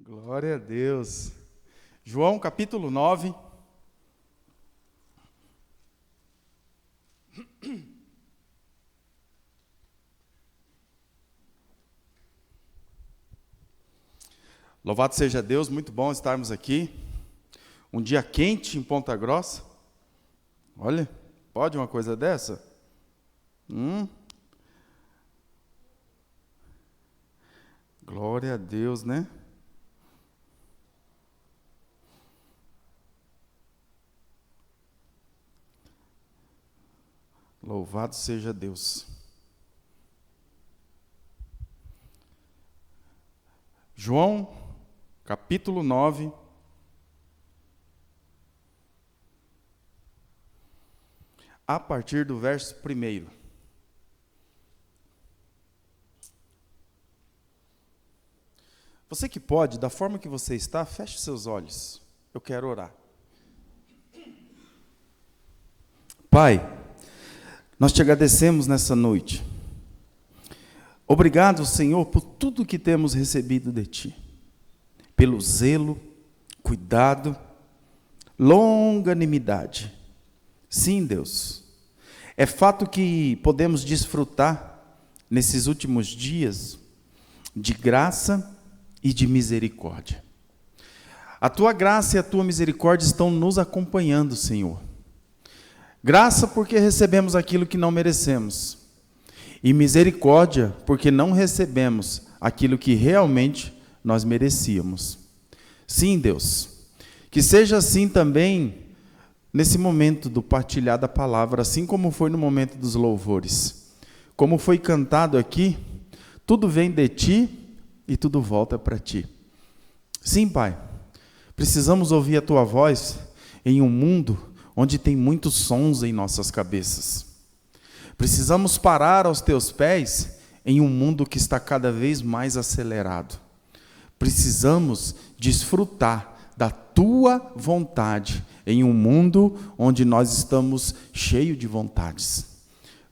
Glória a Deus. João capítulo 9. Louvado seja Deus, muito bom estarmos aqui. Um dia quente em Ponta Grossa. Olha, pode uma coisa dessa? Glória a Deus, né? Louvado seja Deus. João, capítulo 9. A partir do verso 1. Você que pode, da forma que você está, feche seus olhos. Eu quero orar. Pai, nós te agradecemos nessa noite. Obrigado, Senhor, por tudo que temos recebido de Ti. Pelo zelo, cuidado, longanimidade. Sim, Deus. É fato que podemos desfrutar, nesses últimos dias, de graça e de misericórdia. A Tua graça e a Tua misericórdia estão nos acompanhando, Senhor. Graça porque recebemos aquilo que não merecemos. E misericórdia porque não recebemos aquilo que realmente nós merecíamos. Sim, Deus. Que seja assim também nesse momento do partilhar da palavra, assim como foi no momento dos louvores. Como foi cantado aqui, tudo vem de Ti e tudo volta para Ti. Sim, Pai. Precisamos ouvir a Tua voz em um mundo onde tem muitos sons em nossas cabeças. Precisamos parar aos Teus pés em um mundo que está cada vez mais acelerado. Precisamos desfrutar da Tua vontade em um mundo onde nós estamos cheios de vontades.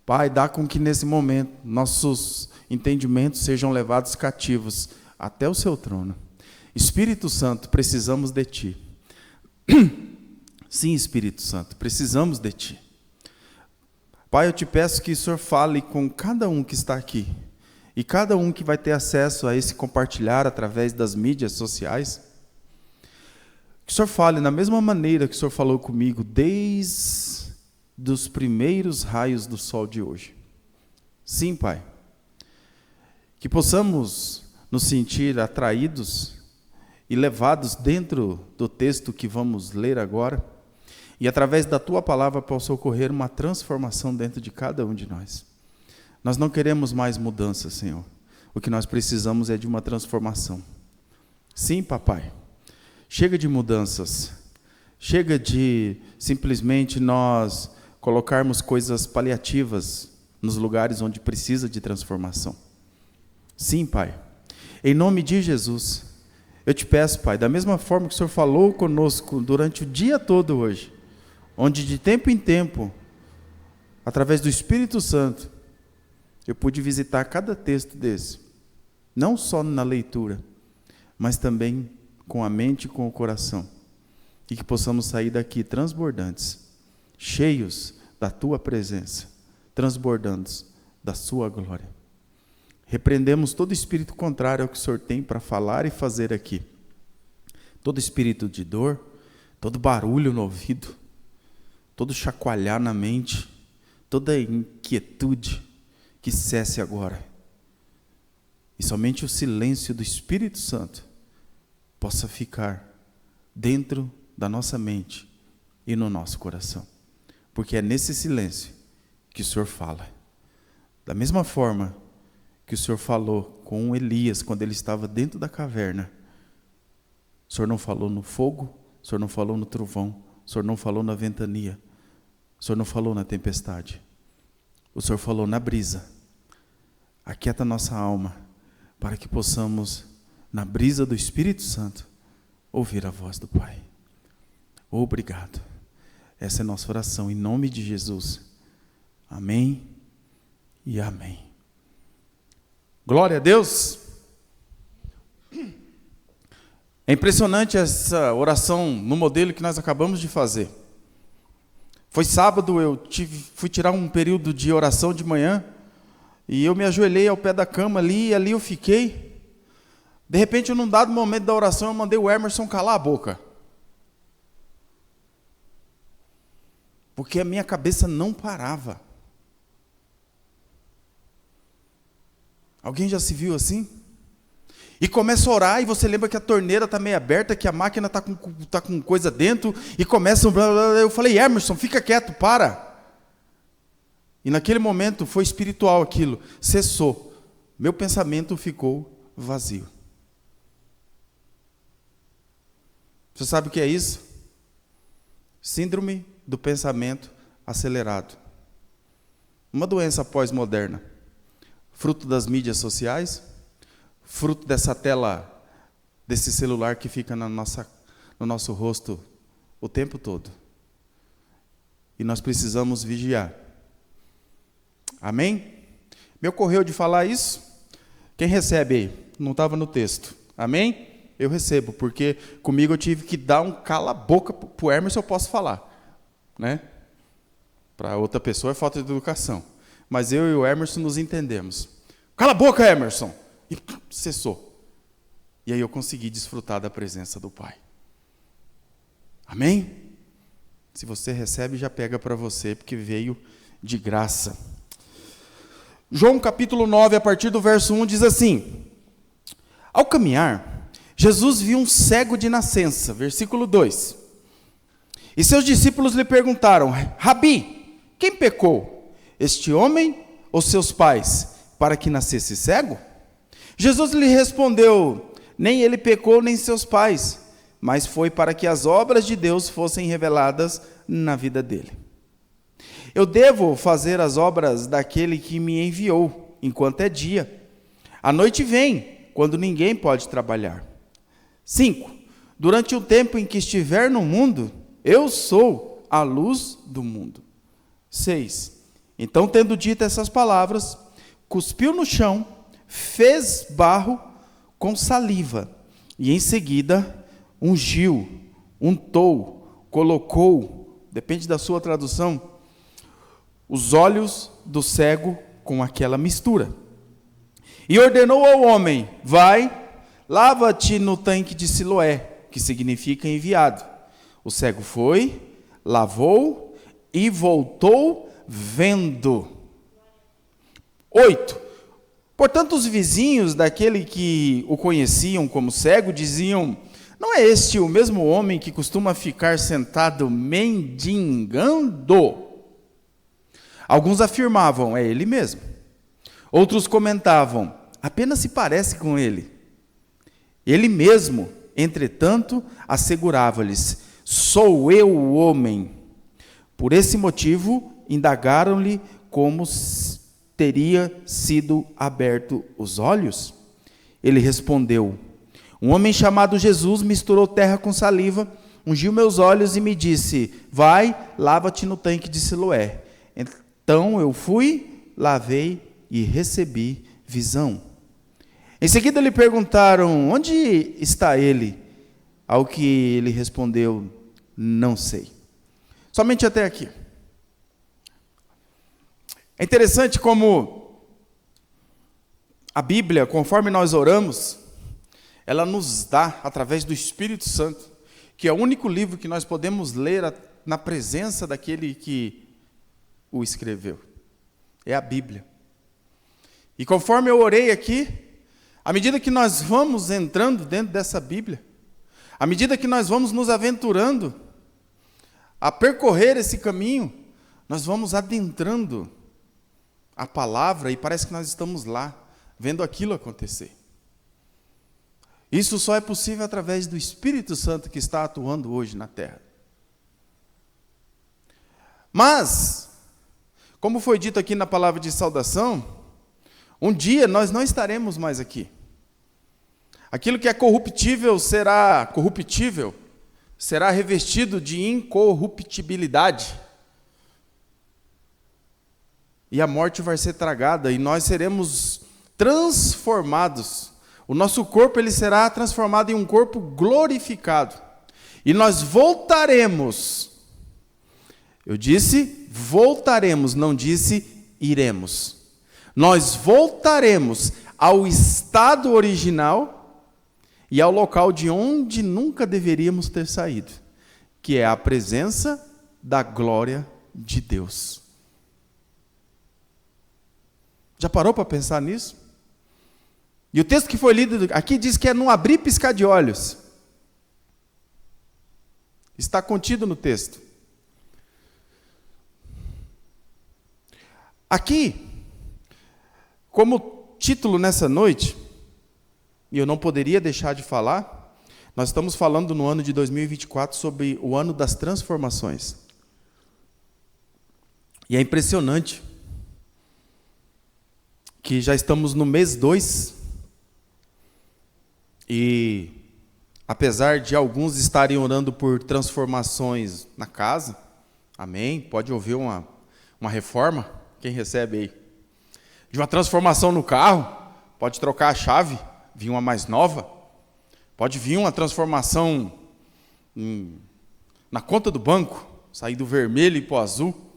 Pai, dá com que nesse momento nossos entendimentos sejam levados cativos até o Seu trono. Espírito Santo, precisamos de Ti. Sim, Espírito Santo, precisamos de Ti. Pai, eu te peço que o Senhor fale com cada um que está aqui e cada um que vai ter acesso a esse compartilhar através das mídias sociais. Que o Senhor fale da mesma maneira que o Senhor falou comigo desde os primeiros raios do sol de hoje. Sim, Pai. Que possamos nos sentir atraídos e levados dentro do texto que vamos ler agora. E através da Tua palavra possa ocorrer uma transformação dentro de cada um de nós. Nós não queremos mais mudança, Senhor. O que nós precisamos é de uma transformação. Sim, Papai. Chega de mudanças. Chega de simplesmente nós colocarmos coisas paliativas nos lugares onde precisa de transformação. Sim, Pai. Em nome de Jesus, eu te peço, Pai, da mesma forma que o Senhor falou conosco durante o dia todo hoje, onde de tempo em tempo, através do Espírito Santo, eu pude visitar cada texto desse, não só na leitura, mas também com a mente e com o coração, e que possamos sair daqui transbordantes, cheios da Tua presença, transbordantes da Sua glória. Repreendemos todo espírito contrário ao que o Senhor tem para falar e fazer aqui, todo espírito de dor, todo barulho no ouvido, todo chacoalhar na mente, toda inquietude, que cesse agora. E somente o silêncio do Espírito Santo possa ficar dentro da nossa mente e no nosso coração. Porque é nesse silêncio que o Senhor fala. Da mesma forma que o Senhor falou com Elias quando ele estava dentro da caverna. O Senhor não falou no fogo, o Senhor não falou no trovão, o Senhor não falou na ventania, o Senhor não falou na tempestade. O Senhor falou na brisa. Aquieta nossa alma, para que possamos, na brisa do Espírito Santo, ouvir a voz do Pai. Obrigado. Essa é a nossa oração, em nome de Jesus. Amém e amém. Glória a Deus. É impressionante essa oração no modelo que nós acabamos de fazer. Foi sábado, fui tirar um período de oração de manhã, e eu me ajoelhei ao pé da cama ali, e ali eu fiquei. De repente, num dado momento da oração, eu mandei o Emerson calar a boca. Porque a minha cabeça não parava. Alguém já se viu assim? E começa a orar, e você lembra que a torneira está meio aberta, que a máquina está com coisa dentro, e começa... Eu falei, Emerson, fica quieto, para. E naquele momento foi espiritual aquilo, cessou. Meu pensamento ficou vazio. Você sabe o que é isso? Síndrome do pensamento acelerado. Uma doença pós-moderna. Fruto das mídias sociais, fruto dessa tela, desse celular que fica no nosso rosto o tempo todo. E nós precisamos vigiar. Amém? Me ocorreu de falar isso? Quem recebe aí? Não estava no texto. Amém? Eu recebo, porque comigo eu tive que dar um cala-boca para o Emerson, eu posso falar. Né? Para outra pessoa é falta de educação. Mas eu e o Emerson nos entendemos. Cala a boca, Emerson! E cessou. E aí eu consegui desfrutar da presença do Pai. Amém? Se você recebe, já pega para você, porque veio de graça. João capítulo 9, a partir do verso 1, diz assim: Ao caminhar, Jesus viu um cego de nascença, versículo 2. E seus discípulos lhe perguntaram: Rabi, quem pecou, este homem ou seus pais, para que nascesse cego? Jesus lhe respondeu: Nem ele pecou, nem seus pais, mas foi para que as obras de Deus fossem reveladas na vida dele. Eu devo fazer as obras daquele que me enviou, enquanto é dia. A noite vem, quando ninguém pode trabalhar. 5. Durante o tempo em que estiver no mundo, eu sou a luz do mundo. 6. Então, tendo dito essas palavras, cuspiu no chão, fez barro com saliva, e em seguida ungiu, untou, colocou, depende da sua tradução, os olhos do cego com aquela mistura. E ordenou ao homem: vai, lava-te no tanque de Siloé, que significa enviado. O cego foi, lavou e voltou vendo. 8. Portanto, os vizinhos daquele que o conheciam como cego diziam: não é este o mesmo homem que costuma ficar sentado mendigando? Alguns afirmavam: é ele mesmo. Outros comentavam: apenas se parece com ele. Ele mesmo, entretanto, assegurava-lhes: sou eu o homem. Por esse motivo, indagaram-lhe como teria sido aberto os olhos. Ele respondeu: um homem chamado Jesus misturou terra com saliva, ungiu meus olhos e me disse: vai, lava-te no tanque de Siloé. Então eu fui, lavei e recebi visão. Em seguida lhe perguntaram: onde está ele? Ao que ele respondeu: não sei. Somente até aqui. É interessante como a Bíblia, conforme nós oramos, ela nos dá, através do Espírito Santo, que é o único livro que nós podemos ler na presença daquele que o escreveu. É a Bíblia. E conforme eu orei aqui, à medida que nós vamos entrando dentro dessa Bíblia, à medida que nós vamos nos aventurando a percorrer esse caminho, nós vamos adentrando a palavra e parece que nós estamos lá, vendo aquilo acontecer. Isso só é possível através do Espírito Santo que está atuando hoje na terra. Mas, como foi dito aqui na palavra de saudação, um dia nós não estaremos mais aqui. Aquilo que é corruptível será corruptível, será revestido de incorruptibilidade. E a morte vai ser tragada e nós seremos transformados. O nosso corpo ele será transformado em um corpo glorificado. E nós voltaremos. Eu disse voltaremos, não disse iremos. Nós voltaremos ao estado original e ao local de onde nunca deveríamos ter saído, que é a presença da glória de Deus. Já parou para pensar nisso? E o texto que foi lido aqui diz que é num abrir e piscar de olhos. Está contido no texto. Aqui, como título nessa noite, e eu não poderia deixar de falar, nós estamos falando no ano de 2024 sobre o ano das transformações. E é impressionante que já estamos no mês 2 e apesar de alguns estarem orando por transformações na casa, amém, pode ouvir uma reforma, quem recebe aí? De uma transformação no carro, pode trocar a chave, vir uma mais nova, pode vir uma transformação na conta do banco, sair do vermelho e para o azul,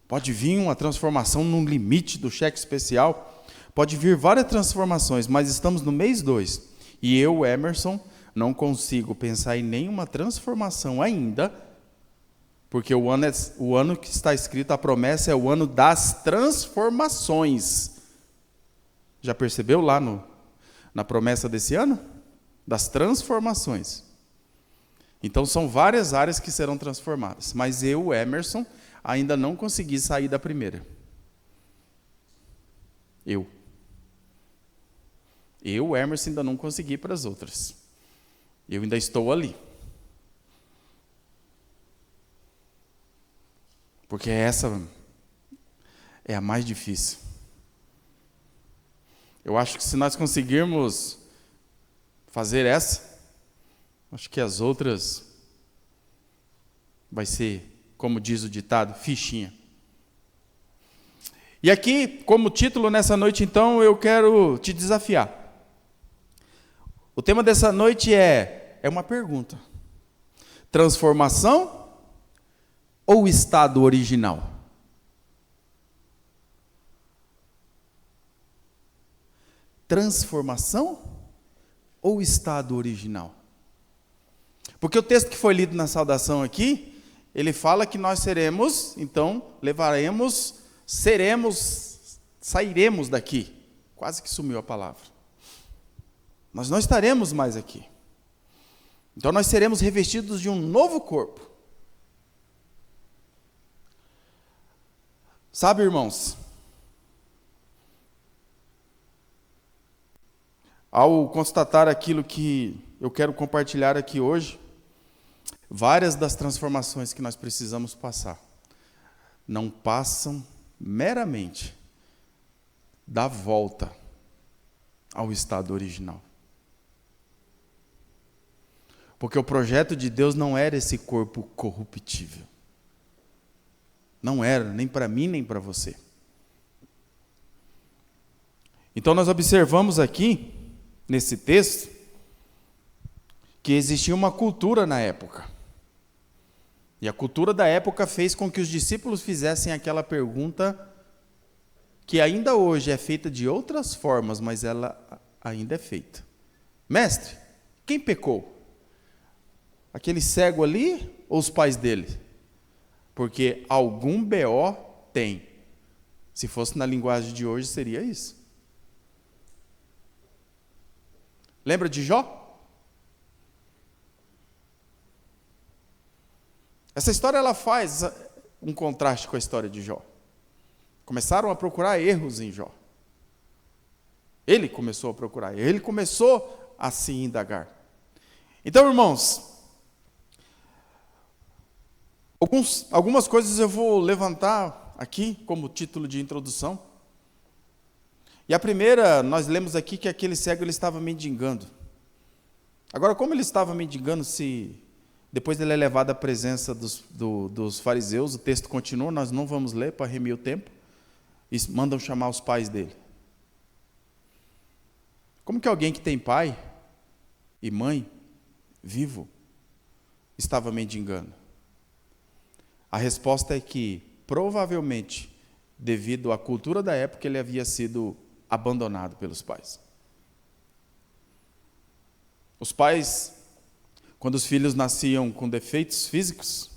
pode vir uma transformação no limite do cheque especial, pode vir várias transformações, mas estamos no mês 2. E eu, Emerson, não consigo pensar em nenhuma transformação ainda, porque o ano que está escrito, a promessa é o ano das transformações. Já percebeu lá na promessa desse ano? Das transformações. Então são várias áreas que serão transformadas, mas eu, Emerson, ainda não consegui sair da primeira. Eu, Emerson, ainda não consegui ir para as outras. Eu ainda estou ali. Porque essa é a mais difícil. Eu acho que se nós conseguirmos fazer essa, acho que as outras vai ser, como diz o ditado, fichinha. E aqui, como título nessa noite, então, eu quero te desafiar. O tema dessa noite é uma pergunta. Transformação ou estado original? Transformação ou estado original? Porque o texto que foi lido na saudação aqui, ele fala que nós seremos, então, sairemos daqui. Quase que sumiu a palavra. Nós não estaremos mais aqui. Então nós seremos revestidos de um novo corpo. Sabe, irmãos, ao constatar aquilo que eu quero compartilhar aqui hoje, várias das transformações que nós precisamos passar não passam meramente da volta ao estado original. Porque o projeto de Deus não era esse corpo corruptível. Não era, nem para mim, nem para você. Então nós observamos aqui, nesse texto, que existia uma cultura na época. E a cultura da época fez com que os discípulos fizessem aquela pergunta que ainda hoje é feita de outras formas, mas ela ainda é feita. Mestre, quem pecou? Aquele cego ali ou os pais dele? Porque algum BO tem. Se fosse na linguagem de hoje, seria isso. Lembra de Jó? Essa história ela faz um contraste com a história de Jó. Começaram a procurar erros em Jó. Ele começou a procurar, ele começou a se indagar. Então, irmãos, algumas coisas eu vou levantar aqui como título de introdução. E a primeira, nós lemos aqui que aquele cego ele estava mendigando. Agora, como ele estava mendigando, se depois ele é levado à presença dos fariseus, o texto continua, nós não vamos ler para remir o tempo, e mandam chamar os pais dele. Como que alguém que tem pai e mãe vivo estava mendigando? A resposta é que, provavelmente, devido à cultura da época, ele havia sido abandonado pelos pais. Os pais, quando os filhos nasciam com defeitos físicos,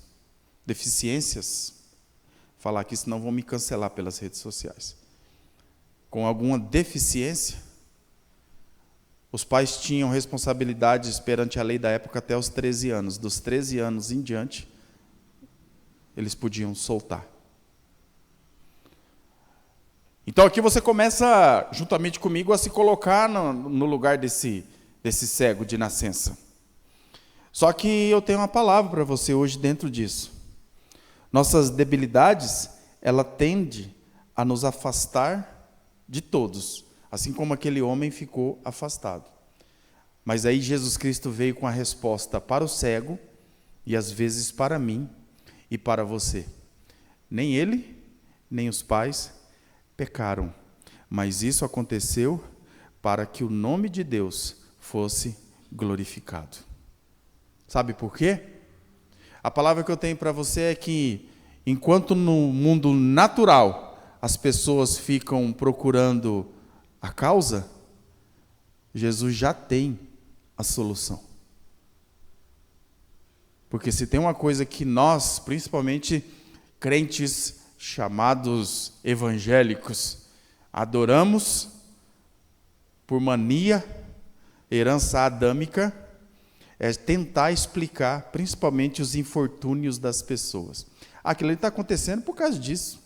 deficiências, falar aqui senão vão me cancelar pelas redes sociais, com alguma deficiência, os pais tinham responsabilidades perante a lei da época até os 13 anos. Dos 13 anos em diante, eles podiam soltar. Então aqui você começa, juntamente comigo, a se colocar no lugar desse cego de nascença. Só que eu tenho uma palavra para você hoje dentro disso. Nossas debilidades, ela tende a nos afastar de todos, assim como aquele homem ficou afastado. Mas aí Jesus Cristo veio com a resposta para o cego e às vezes para mim e para você. Nem ele, nem os pais pecaram, mas isso aconteceu para que o nome de Deus fosse glorificado. Sabe por quê? A palavra que eu tenho para você é que, enquanto no mundo natural as pessoas ficam procurando a causa, Jesus já tem a solução. Porque se tem uma coisa que nós, principalmente crentes chamados evangélicos, adoramos por mania, herança adâmica, é tentar explicar principalmente os infortúnios das pessoas. Aquilo ali está acontecendo por causa disso.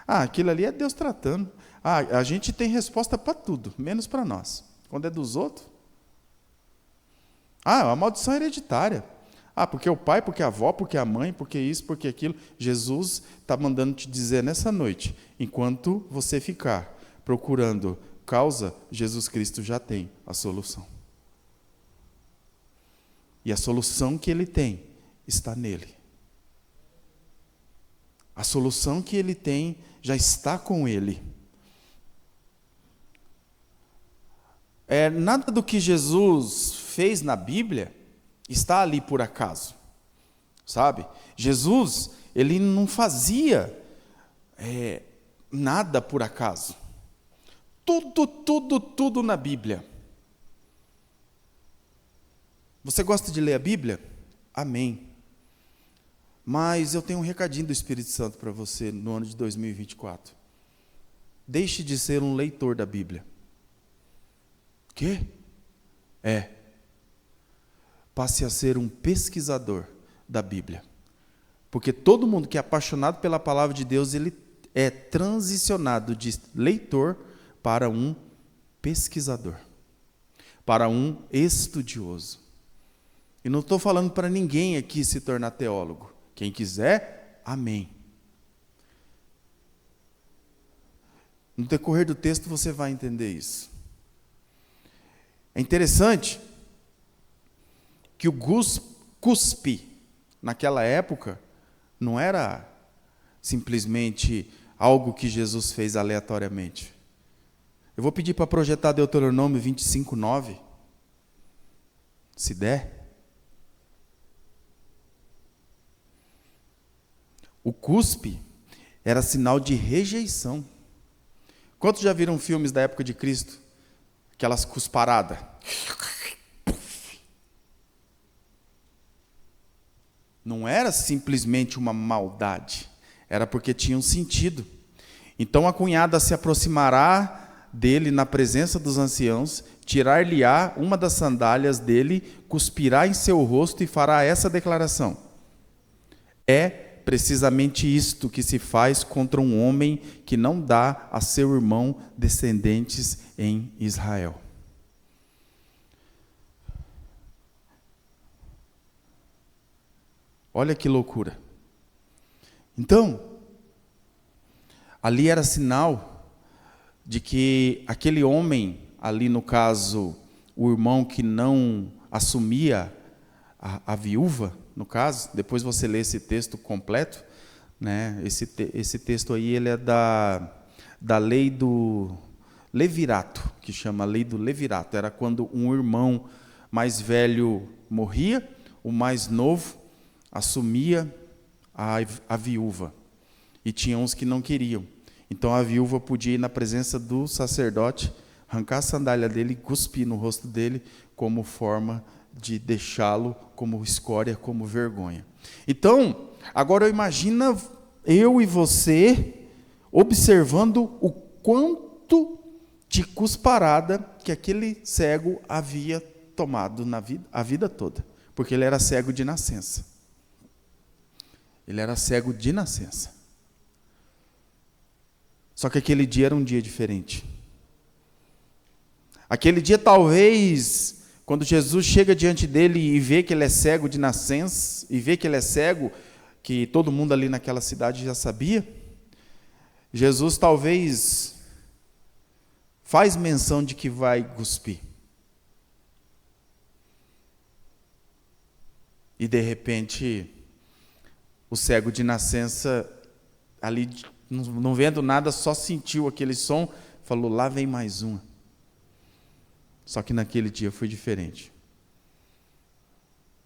Aquilo ali é Deus tratando. A gente tem resposta para tudo, menos para nós. Quando é dos outros, a maldição hereditária. Porque o pai, porque a avó, porque a mãe, porque isso, porque aquilo. Jesus está mandando te dizer nessa noite, enquanto você ficar procurando causa, Jesus Cristo já tem a solução. E a solução que ele tem está nele. A solução que ele tem já está com ele. Nada do que Jesus fez na Bíblia está ali por acaso, sabe? Jesus, ele não fazia nada por acaso. Tudo na Bíblia. Você gosta de ler a Bíblia? Amém. Mas eu tenho um recadinho do Espírito Santo para você no ano de 2024. Deixe de ser um leitor da Bíblia. Quê? Passe a ser um pesquisador da Bíblia. Porque todo mundo que é apaixonado pela palavra de Deus, ele é transicionado de leitor para um pesquisador, para um estudioso. E não estou falando para ninguém aqui se tornar teólogo. Quem quiser, amém. No decorrer do texto você vai entender isso. É interessante que o cuspe, naquela época, não era simplesmente algo que Jesus fez aleatoriamente. Eu vou pedir para projetar Deuteronômio 25:9, se der. O cuspe era sinal de rejeição. Quantos já viram filmes da época de Cristo? Aquelas cusparadas. Não era simplesmente uma maldade, era porque tinha um sentido. Então a cunhada se aproximará dele na presença dos anciãos, tirar-lhe-á uma das sandálias dele, cuspirá em seu rosto e fará essa declaração: é precisamente isto que se faz contra um homem que não dá a seu irmão descendentes em Israel. Olha que loucura. Então, ali era sinal de que aquele homem, ali no caso, o irmão que não assumia a viúva, no caso, depois você lê esse texto completo, né? Esse texto aí, ele é da lei levirato, que chama a lei do levirato. Era quando um irmão mais velho morria, o mais novo assumia a viúva. E tinha uns que não queriam. Então a viúva podia ir na presença do sacerdote, arrancar a sandália dele e cuspir no rosto dele como forma de deixá-lo como escória, como vergonha. Então, agora imagina eu e você observando o quanto de cusparada que aquele cego havia tomado a vida toda. Porque ele era cego de nascença. Ele era cego de nascença. Só que aquele dia era um dia diferente. Aquele dia, talvez, quando Jesus chega diante dele e vê que ele é cego de nascença, e vê que ele é cego, que todo mundo ali naquela cidade já sabia, Jesus talvez faz menção de que vai cuspir. E de repente, o cego de nascença, ali não vendo nada, só sentiu aquele som, falou, lá vem mais uma. Só que naquele dia foi diferente.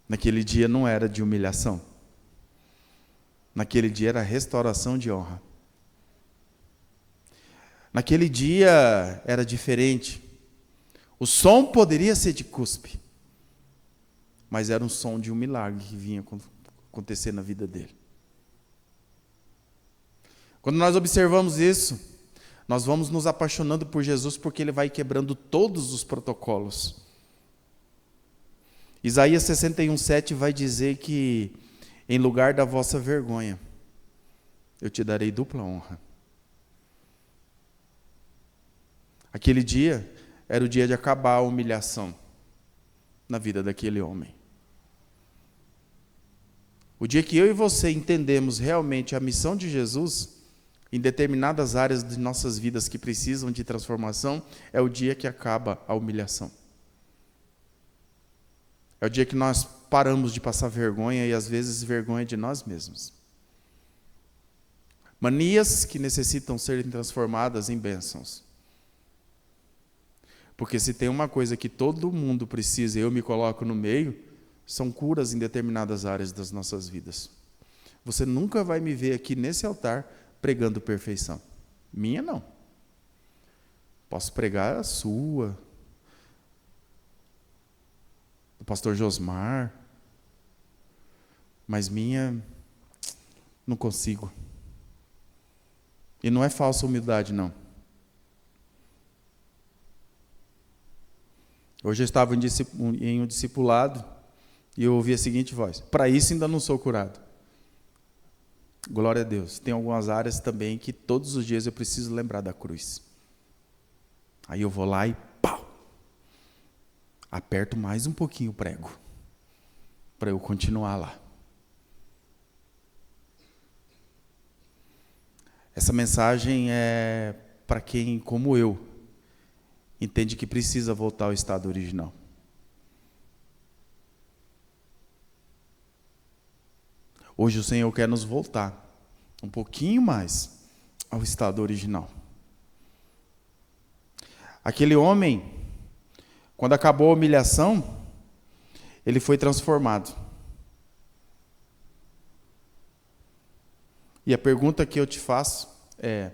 Naquele dia não era de humilhação. Naquele dia era restauração de honra. Naquele dia era diferente. O som poderia ser de cuspe, mas era um som de um milagre que vinha acontecer na vida dele. Quando nós observamos isso, nós vamos nos apaixonando por Jesus porque ele vai quebrando todos os protocolos. Isaías 61:7 vai dizer que em lugar da vossa vergonha, eu te darei dupla honra. Aquele dia era o dia de acabar a humilhação na vida daquele homem. O dia que eu e você entendemos realmente a missão de Jesus, em determinadas áreas de nossas vidas que precisam de transformação, é o dia que acaba a humilhação. É o dia que nós paramos de passar vergonha e às vezes vergonha de nós mesmos. Manias que necessitam serem transformadas em bênçãos. Porque se tem uma coisa que todo mundo precisa e eu me coloco no meio, são curas em determinadas áreas das nossas vidas. Você nunca vai me ver aqui nesse altar pregando perfeição. Minha não. Posso pregar a sua, do pastor Josmar, mas minha não consigo. E não é falsa humildade, não. Hoje eu estava em um discipulado e eu ouvi a seguinte voz: para isso ainda não sou curado. Glória a Deus. Tem algumas áreas também que todos os dias eu preciso lembrar da cruz. Aí eu vou lá e pau! Aperto mais um pouquinho o prego, para eu continuar lá. Essa mensagem é para quem, como eu, entende que precisa voltar ao estado original. Hoje o Senhor quer nos voltar um pouquinho mais ao estado original. Aquele homem, quando acabou a humilhação, ele foi transformado. E a pergunta que eu te faço é: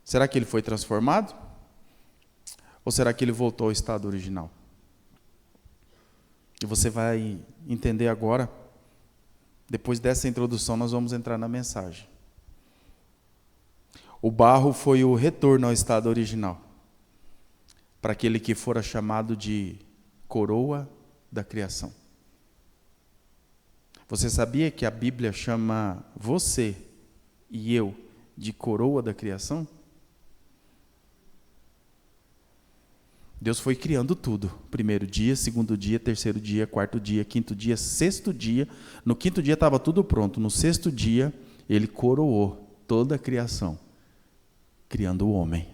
será que ele foi transformado? Ou será que ele voltou ao estado original? E você vai entender agora. Depois dessa introdução, nós vamos entrar na mensagem. O barro foi o retorno ao estado original, para aquele que fora chamado de coroa da criação. Você sabia que a Bíblia chama você e eu de coroa da criação? Deus foi criando tudo. Primeiro dia, segundo dia, terceiro dia, quarto dia, quinto dia, sexto dia. No quinto dia estava tudo pronto. No sexto dia, ele coroou toda a criação, criando o homem.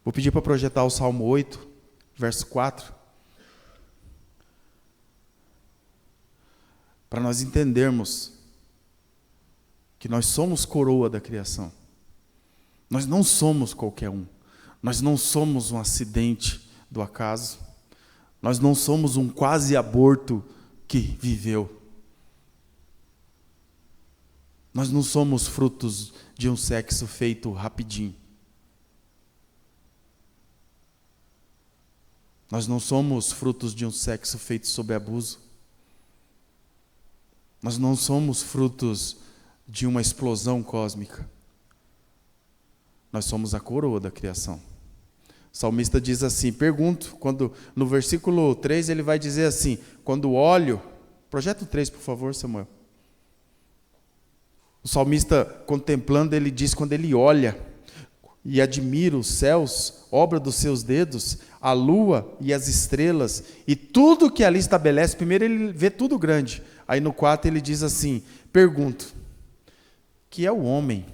Vou pedir para projetar o Salmo 8, verso 4. Para nós entendermos que nós somos coroa da criação. Nós não somos qualquer um. Nós não somos um acidente do acaso. Nós não somos um quase aborto que viveu. Nós não somos frutos de um sexo feito rapidinho. Nós não somos frutos de um sexo feito sob abuso. Nós não somos frutos de uma explosão cósmica. Nós somos a coroa da criação. O salmista diz assim, pergunto, no versículo 3 ele vai dizer assim, quando olho, projeta o 3 por favor, Samuel. O salmista contemplando, ele diz, quando ele olha e admira os céus, obra dos seus dedos, a lua e as estrelas, e tudo que ali estabelece, primeiro ele vê tudo grande, aí no 4 ele diz assim, pergunto, que é o homem,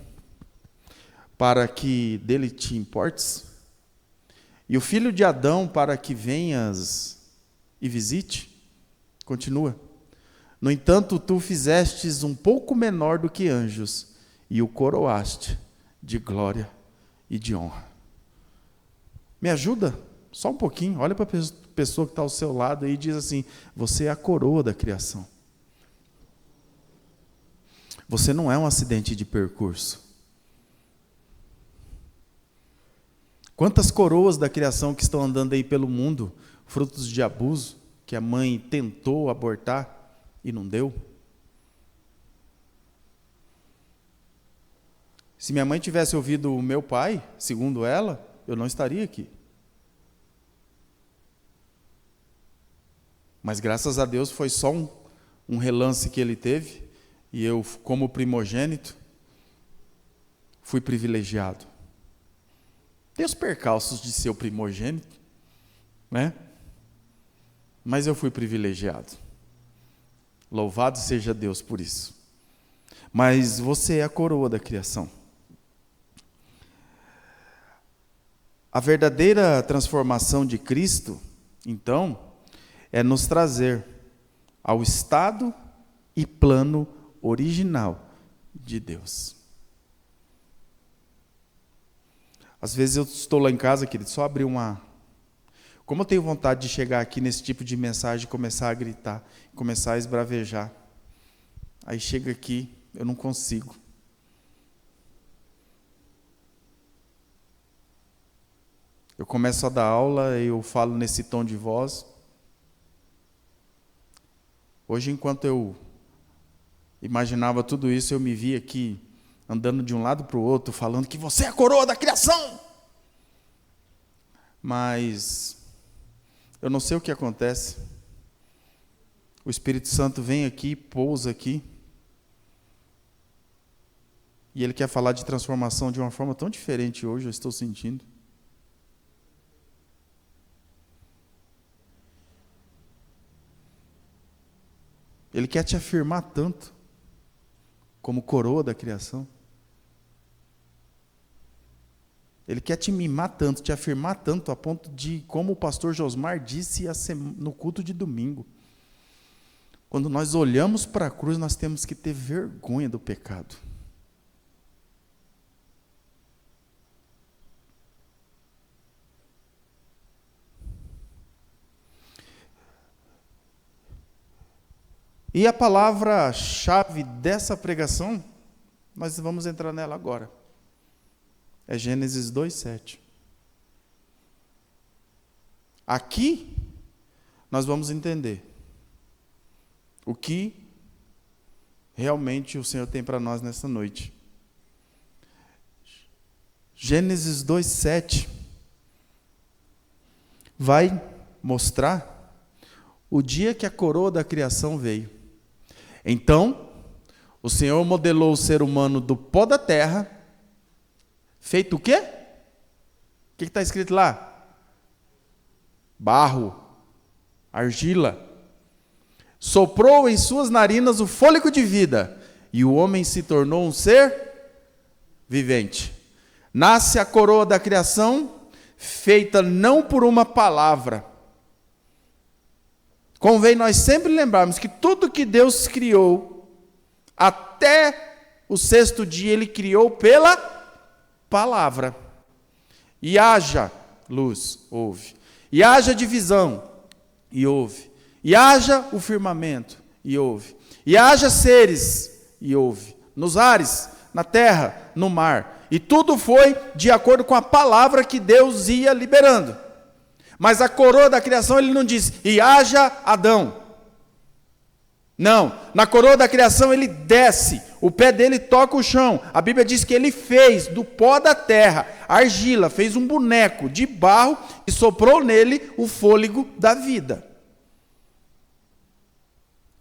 para que dele te importes? E o filho de Adão, para que venhas e visite? Continua. No entanto, tu fizestes um pouco menor do que anjos, e o coroaste de glória e de honra. Me ajuda? Só um pouquinho. Olha para a pessoa que está ao seu lado e diz assim, você é a coroa da criação. Você não é um acidente de percurso. Quantas coroas da criação que estão andando aí pelo mundo, frutos de abuso, que a mãe tentou abortar e não deu? Se minha mãe tivesse ouvido o meu pai, segundo ela, eu não estaria aqui. Mas graças a Deus foi só um relance que ele teve, e eu, como primogênito, fui privilegiado. Tem os percalços de ser o primogênito, né? Mas eu fui privilegiado. Louvado seja Deus por isso. Mas você é a coroa da criação. A verdadeira transformação de Cristo, então, é nos trazer ao estado e plano original de Deus. Às vezes eu estou lá em casa, querido, só abrir uma... Como eu tenho vontade de chegar aqui nesse tipo de mensagem, começar a gritar, começar a esbravejar. Aí chega aqui, eu não consigo. Eu começo a dar aula, eu falo nesse tom de voz. Hoje, enquanto eu imaginava tudo isso, eu me vi aqui andando de um lado para o outro, falando que você é a coroa da criação. Mas eu não sei o que acontece. O Espírito Santo vem aqui, pousa aqui, e ele quer falar de transformação de uma forma tão diferente hoje, eu estou sentindo. Ele quer te afirmar tanto, como coroa da criação. Ele quer te mimar tanto, te afirmar tanto, a ponto de, como o pastor Josmar disse no culto de domingo, quando nós olhamos para a cruz, nós temos que ter vergonha do pecado. E a palavra-chave dessa pregação, nós vamos entrar nela agora. É Gênesis 2:7. Aqui, nós vamos entender o que realmente o Senhor tem para nós nessa noite. Gênesis 2:7 vai mostrar o dia que a coroa da criação veio. Então, o Senhor modelou o ser humano do pó da terra, feito o quê? O que está escrito lá? Barro, argila. Soprou em suas narinas o fôlego de vida, e o homem se tornou um ser vivente. Nasce a coroa da criação, feita não por uma palavra. Convém nós sempre lembrarmos que tudo que Deus criou, até o 6º dia, Ele criou pela palavra. E haja luz, houve. E haja divisão, e houve. E haja o firmamento, e houve. E haja seres, e houve. Nos ares, na terra, no mar. E tudo foi de acordo com a palavra que Deus ia liberando. Mas a coroa da criação, ele não diz, e haja Adão. Não, na coroa da criação ele desce, o pé dele toca o chão. A Bíblia diz que ele fez do pó da terra, argila, fez um boneco de barro e soprou nele o fôlego da vida.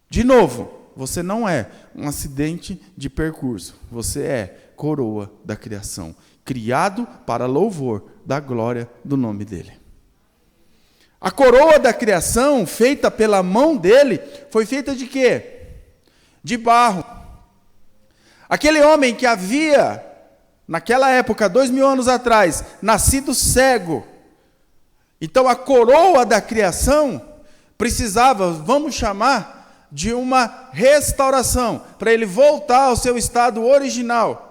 De novo, você não é um acidente de percurso, você é coroa da criação, criado para louvor da glória do nome dele. A coroa da criação, feita pela mão dele, foi feita de quê? De barro. Aquele homem que havia, naquela época, 2000 anos atrás, nascido cego. Então a coroa da criação precisava, vamos chamar, de uma restauração, para ele voltar ao seu estado original.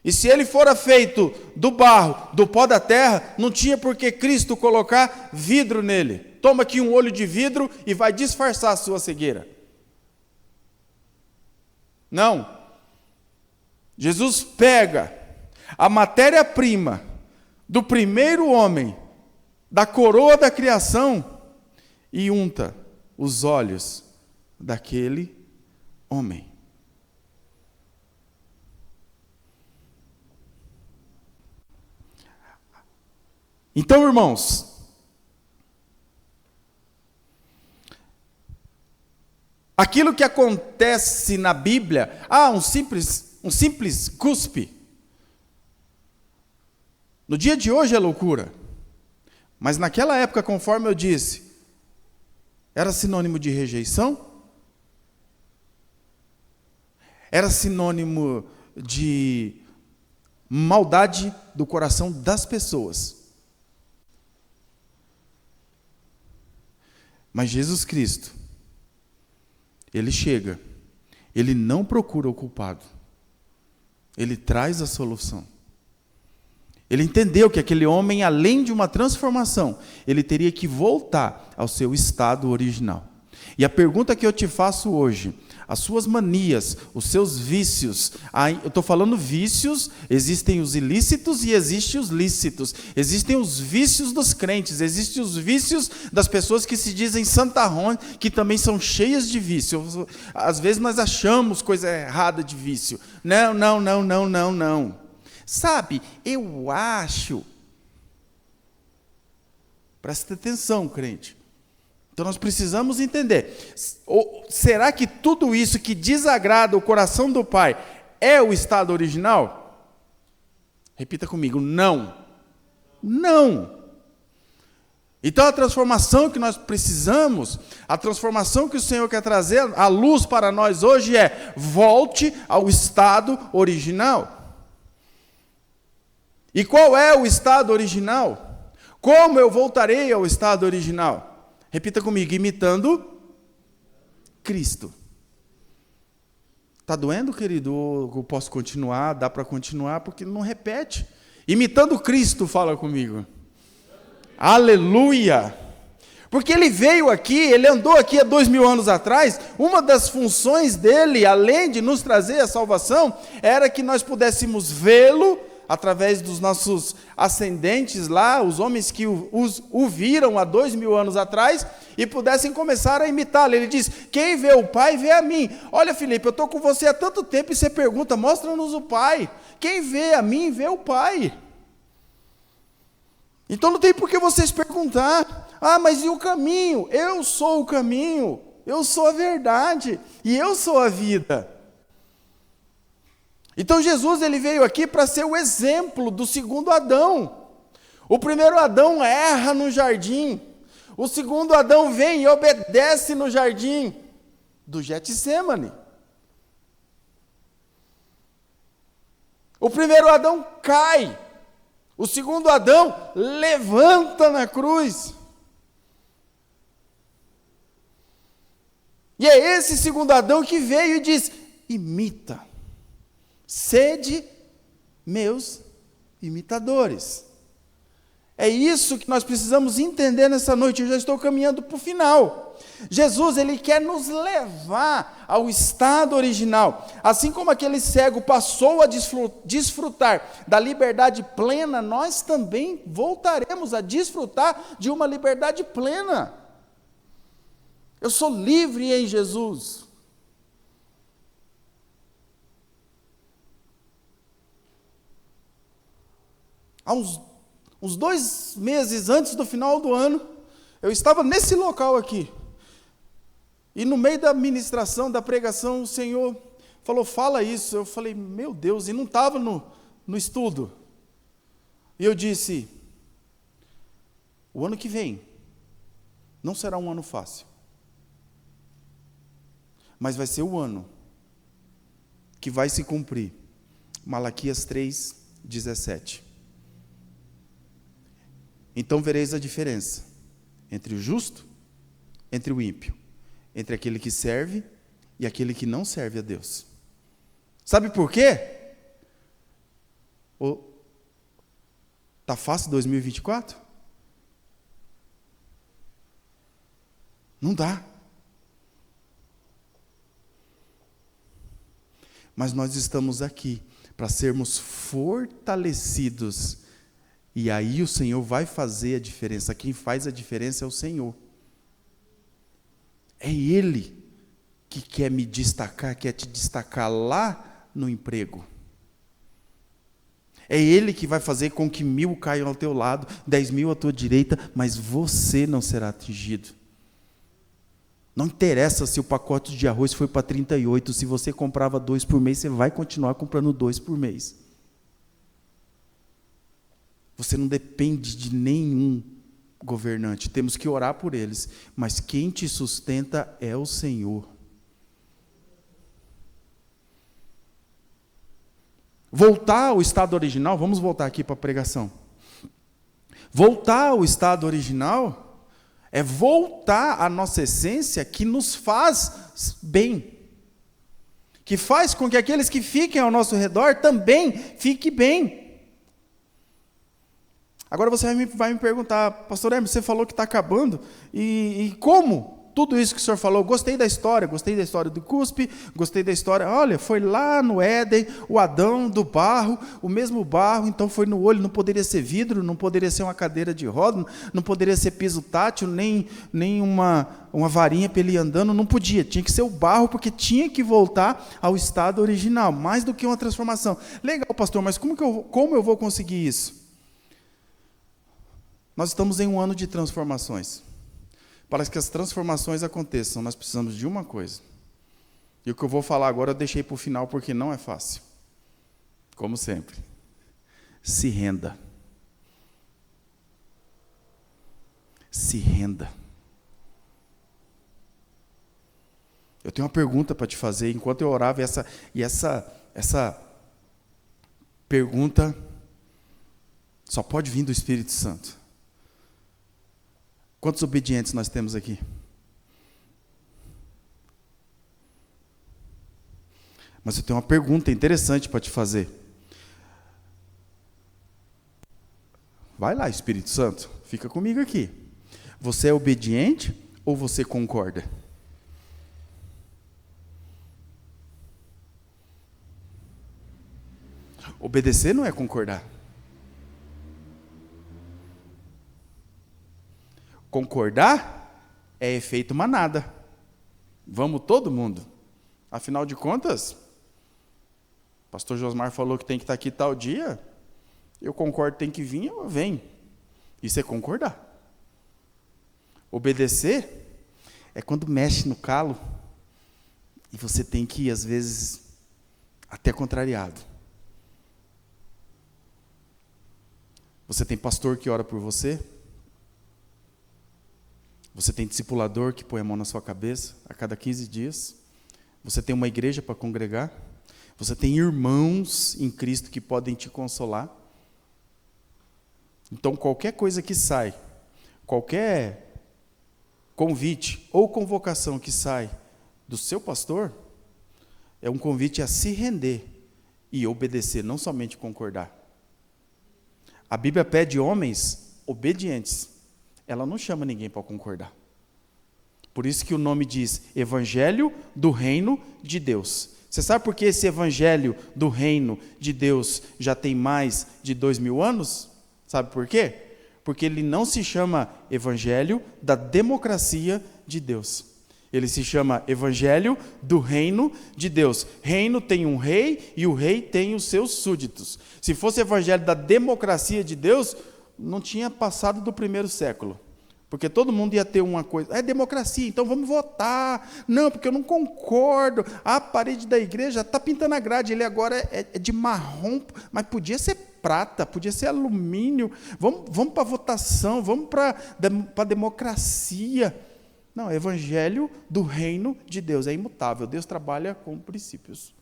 E se ele fora feito do barro, do pó da terra, não tinha por que Cristo colocar vidro nele. Toma aqui um olho de vidro e vai disfarçar a sua cegueira. Não. Jesus pega a matéria-prima do primeiro homem, da coroa da criação, e unta os olhos daquele homem. Então, irmãos, aquilo que acontece na Bíblia, um simples cuspe, no dia de hoje é loucura, mas naquela época, conforme eu disse, era sinônimo de rejeição, era sinônimo de maldade do coração das pessoas. Mas Jesus Cristo, ele chega, ele não procura o culpado, ele traz a solução. Ele entendeu que aquele homem, além de uma transformação, ele teria que voltar ao seu estado original. E a pergunta que eu te faço hoje, as suas manias, os seus vícios, eu estou falando vícios, existem os ilícitos e existem os lícitos, existem os vícios dos crentes, existem os vícios das pessoas que se dizem santarrões, que também são cheias de vício. Às vezes nós achamos coisa errada de vício. Não. Sabe, eu acho, presta atenção, crente. Então nós precisamos entender, será que tudo isso que desagrada o coração do Pai é o estado original? Repita comigo, não. Não. Então a transformação que nós precisamos, a transformação que o Senhor quer trazer à luz para nós hoje é, volte ao estado original. E qual é o estado original? Como eu voltarei ao estado original? Repita comigo, imitando Cristo. Está doendo, querido? Ou eu posso continuar? Dá para continuar? Porque não repete. Imitando Cristo, fala comigo. Aleluia! Porque ele veio aqui, ele andou aqui há 2000 anos atrás, uma das funções dele, além de nos trazer a salvação, era que nós pudéssemos vê-lo, através dos nossos ascendentes lá, os homens que o viram há 2000 anos atrás, e pudessem começar a imitá-lo. Ele diz, quem vê o Pai, vê a mim. Olha, Felipe, eu estou com você há tanto tempo e você pergunta, mostra-nos o Pai. Quem vê a mim, vê o Pai. Então não tem por que vocês perguntar, mas e o caminho? Eu sou o caminho, eu sou a verdade, e eu sou a vida. Então Jesus, ele veio aqui para ser o exemplo do segundo Adão. O primeiro Adão erra no jardim. O segundo Adão vem e obedece no jardim do Getsêmani. O primeiro Adão cai. O segundo Adão levanta na cruz. E é esse segundo Adão que veio e diz, imita. Sede meus imitadores. É isso que nós precisamos entender nessa noite. Eu já estou caminhando para o final. Jesus, ele quer nos levar ao estado original. Assim como aquele cego passou a desfrutar da liberdade plena, nós também voltaremos a desfrutar de uma liberdade plena. Eu sou livre em Jesus. Há uns 2 meses antes do final do ano, eu estava nesse local aqui. E no meio da ministração, da pregação, o Senhor falou, fala isso. Eu falei, meu Deus, e não estava no estudo. E eu disse, o ano que vem não será um ano fácil. Mas vai ser o ano que vai se cumprir. Malaquias 3:17. Então vereis a diferença entre o justo, entre o ímpio, entre aquele que serve e aquele que não serve a Deus. Sabe por quê? Tá fácil 2024? Não dá. Mas nós estamos aqui para sermos fortalecidos. E aí o Senhor vai fazer a diferença. Quem faz a diferença é o Senhor. É Ele que quer me destacar, quer te destacar lá no emprego. É Ele que vai fazer com que 1000 caiam ao teu lado, 10.000 à tua direita, mas você não será atingido. Não interessa se o pacote de arroz foi para 38, se você comprava 2 por mês, você vai continuar comprando 2 por mês. Você não depende de nenhum governante, temos que orar por eles, mas quem te sustenta é o Senhor. Voltar ao estado original, vamos voltar aqui para a pregação. Voltar ao estado original é voltar à nossa essência que nos faz bem, que faz com que aqueles que fiquem ao nosso redor também fiquem bem. Agora você vai me perguntar, pastor Hermes, você falou que está acabando, e como? Tudo isso que o senhor falou, gostei da história do cuspe, gostei da história, olha, foi lá no Éden, o Adão do barro, o mesmo barro, então foi no olho, não poderia ser vidro, não poderia ser uma cadeira de roda, não poderia ser piso tátil, nem uma varinha para ele ir andando, não podia, tinha que ser o barro, porque tinha que voltar ao estado original, mais do que uma transformação. Legal, pastor, mas como eu vou conseguir isso? Nós estamos em um ano de transformações. Para que as transformações aconteçam, nós precisamos de uma coisa. E o que eu vou falar agora eu deixei para o final, porque não é fácil. Como sempre. Se renda. Se renda. Eu tenho uma pergunta para te fazer. Enquanto eu orava, essa pergunta só pode vir do Espírito Santo. Quantos obedientes nós temos aqui? Mas eu tenho uma pergunta interessante para te fazer. Vai lá, Espírito Santo, fica comigo aqui. Você é obediente ou você concorda? Obedecer não é concordar. Concordar é efeito manada. Vamos todo mundo. Afinal de contas, o pastor Josmar falou que tem que estar aqui tal dia, eu concordo, tem que vir, eu venho. Isso é concordar. Obedecer é quando mexe no calo e você tem que ir, às vezes, até contrariado. Você tem pastor que ora por você, você tem discipulador que põe a mão na sua cabeça a cada 15 dias. Você tem uma igreja para congregar. Você tem irmãos em Cristo que podem te consolar. Então, qualquer coisa que sai, qualquer convite ou convocação que sai do seu pastor, é um convite a se render e obedecer, não somente concordar. A Bíblia pede homens obedientes. Ela não chama ninguém para concordar. Por isso que o nome diz Evangelho do Reino de Deus. Você sabe por que esse Evangelho do Reino de Deus já tem mais de 2000 anos? Sabe por quê? Porque ele não se chama Evangelho da democracia de Deus. Ele se chama Evangelho do Reino de Deus. Reino tem um rei e o rei tem os seus súditos. Se fosse Evangelho da democracia de Deus, não tinha passado do primeiro século. Porque todo mundo ia ter uma coisa, é democracia, então vamos votar. Não, porque eu não concordo. A parede da igreja está pintando a grade, ele agora é de marrom, mas podia ser prata, podia ser alumínio. Vamos para a votação, vamos para a democracia. Não, o evangelho do reino de Deus é imutável. Deus trabalha com princípios.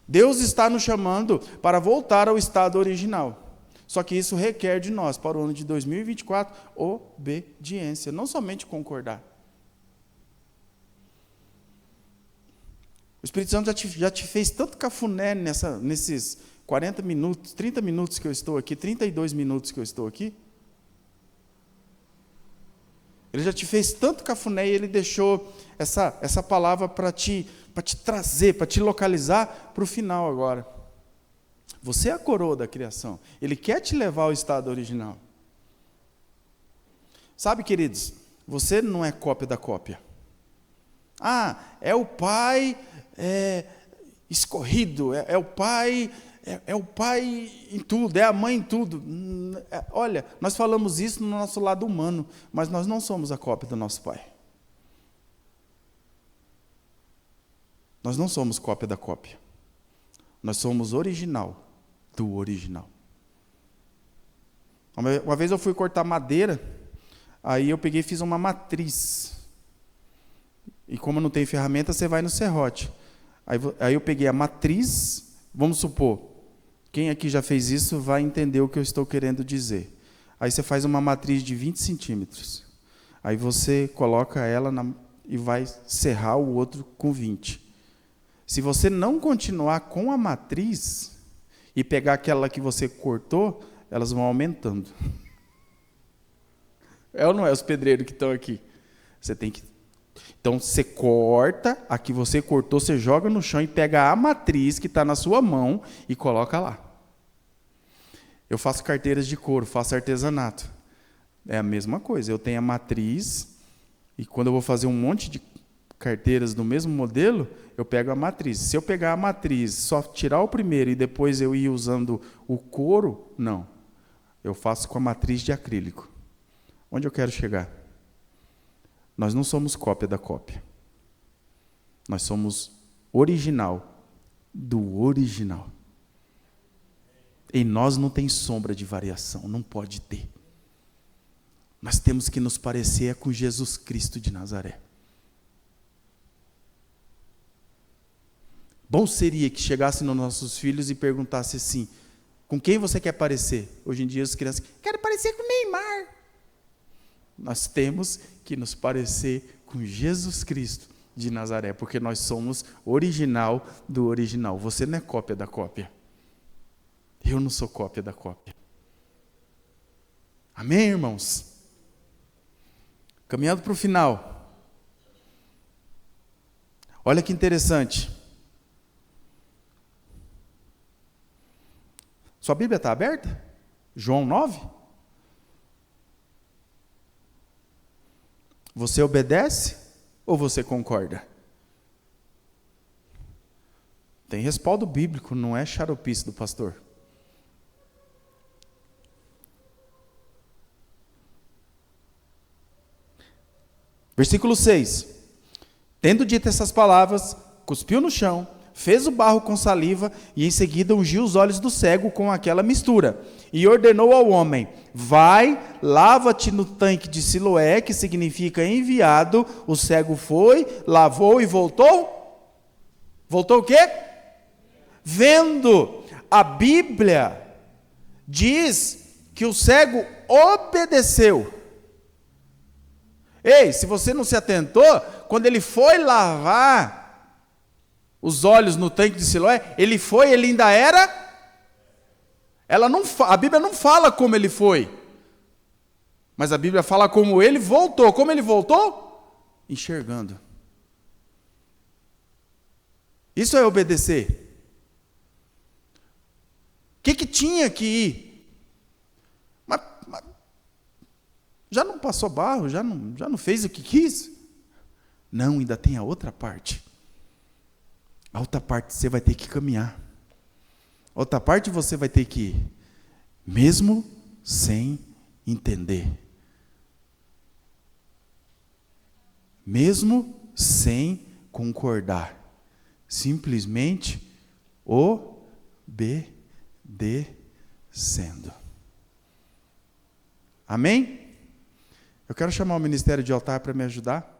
Deus está nos chamando para voltar ao estado original. Só que isso requer de nós, para o ano de 2024, obediência, não somente concordar. O Espírito Santo já te fez tanto cafuné nesses 40 minutos, 30 minutos que eu estou aqui, 32 minutos que eu estou aqui. Ele já te fez tanto cafuné e ele deixou essa palavra para te trazer, para te localizar para o final agora. Você é a coroa da criação. Ele quer te levar ao estado original. Sabe, queridos, você não é cópia da cópia. Ah, é o pai escorrido, é o pai em tudo, é a mãe em tudo. Olha, nós falamos isso no nosso lado humano, mas nós não somos a cópia do nosso pai. Nós não somos cópia da cópia. Nós somos original do original. Uma vez eu fui cortar madeira, aí eu peguei e fiz uma matriz. E como não tem ferramenta, você vai no serrote. Aí eu peguei a matriz, vamos supor, quem aqui já fez isso vai entender o que eu estou querendo dizer. Aí você faz uma matriz de 20 centímetros. Aí você coloca ela e vai serrar o outro com 20. Se você não continuar com a matriz e pegar aquela que você cortou, elas vão aumentando. É ou não é os pedreiros que estão aqui? Você tem que... Então, você corta, a que você cortou, você joga no chão e pega a matriz que está na sua mão e coloca lá. Eu faço carteiras de couro, faço artesanato. É a mesma coisa, eu tenho a matriz e quando eu vou fazer um monte de carteiras do mesmo modelo, eu pego a matriz. Se eu pegar a matriz, só tirar o primeiro e depois eu ir usando o couro, não. Eu faço com a matriz de acrílico. Onde eu quero chegar? Nós não somos cópia da cópia. Nós somos original do original. Em nós não tem sombra de variação, não pode ter. Nós temos que nos parecer com Jesus Cristo de Nazaré. Bom seria que chegasse nos nossos filhos e perguntasse assim, com quem você quer parecer? Hoje em dia as crianças, quero parecer com Neymar. Nós temos que nos parecer com Jesus Cristo de Nazaré, porque nós somos original do original. Você não é cópia da cópia. Eu não sou cópia da cópia. Amém, irmãos? Caminhando para o final. Olha que interessante. Sua Bíblia está aberta? João 9? Você obedece ou você concorda? Tem respaldo bíblico, não é xaropice do pastor. Versículo 6. Tendo dito essas palavras, cuspiu no chão, fez o barro com saliva e em seguida ungiu os olhos do cego com aquela mistura. E ordenou ao homem, vai, lava-te no tanque de Siloé, que significa enviado. O cego foi, lavou e voltou. Voltou o quê? Vendo. A Bíblia diz que o cego obedeceu. Ei, se você não se atentou, quando ele foi lavar os olhos no tanque de Siloé, ele ainda era A Bíblia não fala como ele foi, mas a Bíblia fala como ele voltou. Como ele voltou? Enxergando. Isso é obedecer. O que tinha que ir? Mas já não passou barro? Já não fez o que quis? Não, ainda tem a outra parte. A outra parte você vai ter que caminhar. A outra parte você vai ter que ir, mesmo sem entender. Mesmo sem concordar. Simplesmente obedecendo. Amém? Eu quero chamar o ministério de altar para me ajudar.